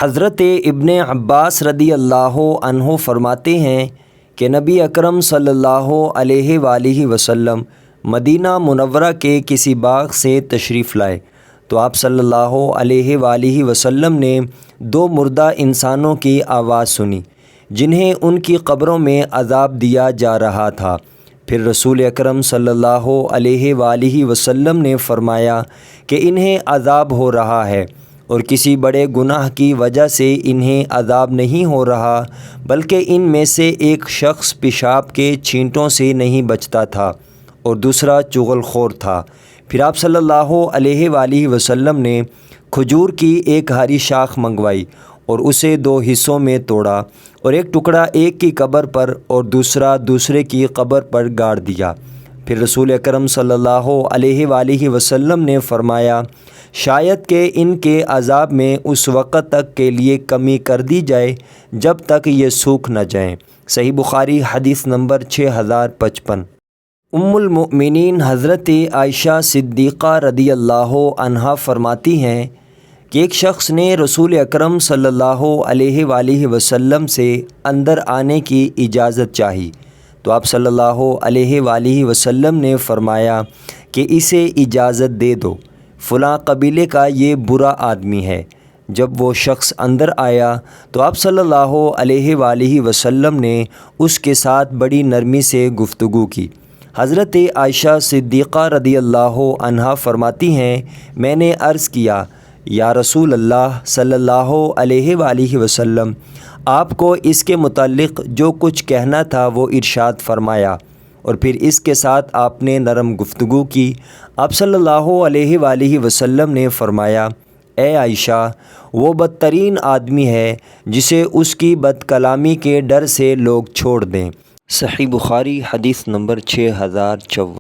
حضرت ابن عباس رضی اللہ عنہ فرماتے ہیں کہ نبی اکرم صلی اللہ علیہ وآلہ وسلم مدینہ منورہ کے کسی باغ سے تشریف لائے تو آپ صلی اللہ علیہ وآلہ وسلم نے دو مردہ انسانوں کی آواز سنی جنہیں ان کی قبروں میں عذاب دیا جا رہا تھا۔ پھر رسول اکرم صلی اللہ علیہ وآلہ وسلم نے فرمایا کہ انہیں عذاب ہو رہا ہے، اور کسی بڑے گناہ کی وجہ سے انہیں عذاب نہیں ہو رہا، بلکہ ان میں سے ایک شخص پیشاب کے چھینٹوں سے نہیں بچتا تھا اور دوسرا چغل خور تھا۔ پھر آپ صلی اللہ علیہ وآلہ وسلم نے کھجور کی ایک ہری شاخ منگوائی اور اسے دو حصوں میں توڑا، اور ایک ٹکڑا ایک کی قبر پر اور دوسرا دوسرے کی قبر پر گاڑ دیا۔ پھر رسول اکرم صلی اللہ علیہ وآلہ وسلم نے فرمایا، شاید کہ ان کے عذاب میں اس وقت تک کے لیے کمی کر دی جائے جب تک یہ سوکھ نہ جائیں۔ صحیح بخاری حدیث نمبر 6055۔ ام المؤمنین حضرت عائشہ صدیقہ رضی اللہ عنہا فرماتی ہیں کہ ایک شخص نے رسول اکرم صلی اللہ علیہ وآلہ وسلم سے اندر آنے کی اجازت چاہی تو آپ صلی اللہ علیہ وآلہ وسلم نے فرمایا کہ اسے اجازت دے دو، فلاں قبیلے کا یہ برا آدمی ہے۔ جب وہ شخص اندر آیا تو آپ صلی اللہ علیہ وآلہ وسلم نے اس کے ساتھ بڑی نرمی سے گفتگو کی۔ حضرت عائشہ صدیقہ رضی اللہ عنہا فرماتی ہیں، میں نے عرض کیا، یا رسول اللہ صلی اللہ علیہ وآلہ وسلم، آپ کو اس کے متعلق جو کچھ کہنا تھا وہ ارشاد فرمایا، اور پھر اس کے ساتھ آپ نے نرم گفتگو کی۔ آپ صلی اللہ علیہ وآلہ وسلم نے فرمایا، اے عائشہ، وہ بدترین آدمی ہے جسے اس کی بد کلامی کے ڈر سے لوگ چھوڑ دیں۔ صحیح بخاری حدیث نمبر 6054۔